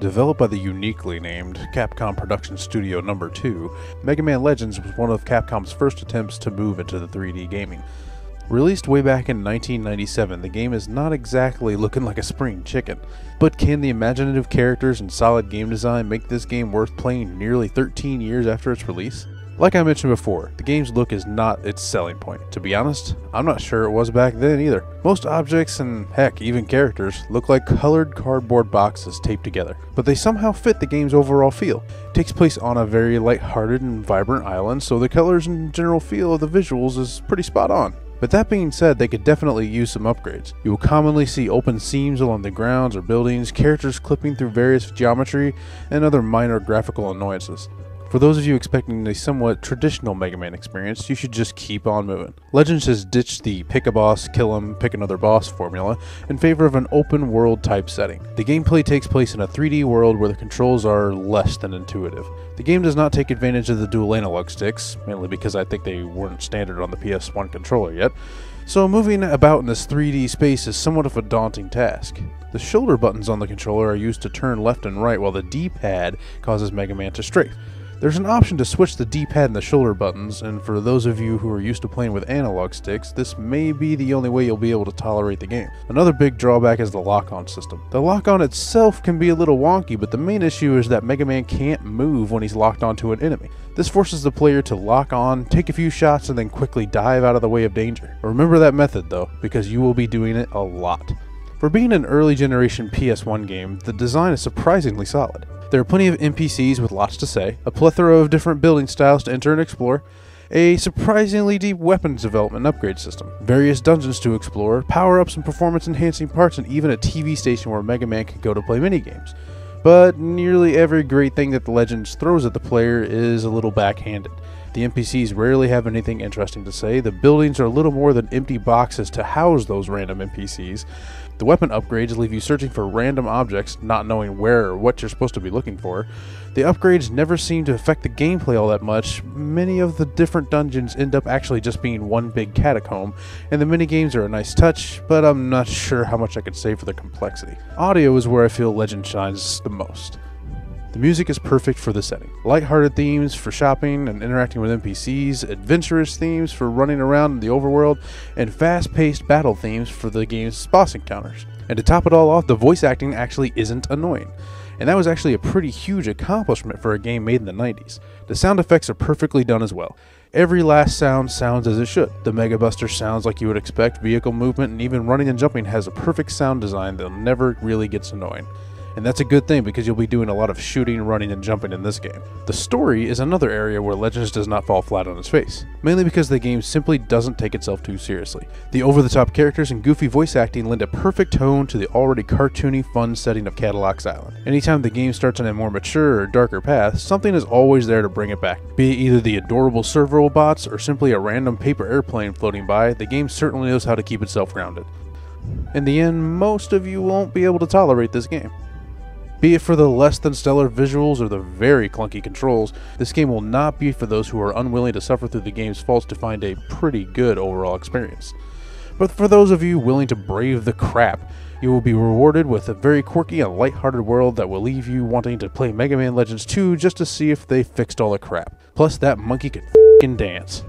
Developed by the uniquely named Capcom Production Studio No. 2, Megaman Legends was one of Capcom's first attempts to move into the 3D gaming. Released way back in 1997, the game is not exactly looking like a spring chicken. But can the imaginative characters and solid game design make this game worth playing nearly 13 years after its release? Like I mentioned before, the game's look is not its selling point. To be honest, I'm not sure it was back then either. Most objects, and heck, even characters, look like colored cardboard boxes taped together, but they somehow fit the game's overall feel. It takes place on a very lighthearted and vibrant island, so the colors and general feel of the visuals is pretty spot on. But that being said, they could definitely use some upgrades. You will commonly see open seams along the grounds or buildings, characters clipping through various geometry, and other minor graphical annoyances. For those of you expecting a somewhat traditional Mega Man experience, you should just keep on moving. Legends has ditched the pick a boss, kill him, pick another boss formula in favor of an open world type setting. The gameplay takes place in a 3D world where the controls are less than intuitive. The game does not take advantage of the dual analog sticks, mainly because I think they weren't standard on the PS1 controller yet, so moving about in this 3D space is somewhat of a daunting task. The shoulder buttons on the controller are used to turn left and right, while the D-pad causes Mega Man to strafe. There's an option to switch the D-pad and the shoulder buttons, and for those of you who are used to playing with analog sticks, this may be the only way you'll be able to tolerate the game. Another big drawback is the lock-on system. The lock-on itself can be a little wonky, but the main issue is that Mega Man can't move when he's locked onto an enemy. This forces the player to lock on, take a few shots, and then quickly dive out of the way of danger. Remember that method though, because you will be doing it a lot. For being an early generation PS1 game, the design is surprisingly solid. There are plenty of NPCs with lots to say, a plethora of different building styles to enter and explore, a surprisingly deep weapons development and upgrade system, various dungeons to explore, power-ups and performance-enhancing parts, and even a TV station where Mega Man can go to play minigames. But nearly every great thing that the Legends throws at the player is a little backhanded. The NPCs rarely have anything interesting to say, the buildings are little more than empty boxes to house those random NPCs, the weapon upgrades leave you searching for random objects, not knowing where or what you're supposed to be looking for. The upgrades never seem to affect the gameplay all that much. Many of the different dungeons end up actually just being one big catacomb, and the minigames are a nice touch, but I'm not sure how much I could say for the complexity. Audio is where I feel Legend shines the most. The music is perfect for the setting. Lighthearted themes for shopping and interacting with NPCs, adventurous themes for running around in the overworld, and fast-paced battle themes for the game's boss encounters. And to top it all off, the voice acting actually isn't annoying. And that was actually a pretty huge accomplishment for a game made in the 90s. The sound effects are perfectly done as well. Every last sound sounds as it should. The Mega Buster sounds like you would expect, vehicle movement, and even running and jumping has a perfect sound design that never really gets annoying. And that's a good thing because you'll be doing a lot of shooting, running, and jumping in this game. The story is another area where Legends does not fall flat on its face, mainly because the game simply doesn't take itself too seriously. The over-the-top characters and goofy voice acting lend a perfect tone to the already cartoony, fun setting of Cadillac's Island. Anytime the game starts on a more mature or darker path, something is always there to bring it back. Be it either the adorable servo bots or simply a random paper airplane floating by, the game certainly knows how to keep itself grounded. In the end, most of you won't be able to tolerate this game. Be it for the less than stellar visuals or the very clunky controls, this game will not be for those who are unwilling to suffer through the game's faults to find a pretty good overall experience. But for those of you willing to brave the crap, you will be rewarded with a very quirky and lighthearted world that will leave you wanting to play Mega Man Legends 2 just to see if they fixed all the crap. Plus that monkey can f***ing dance.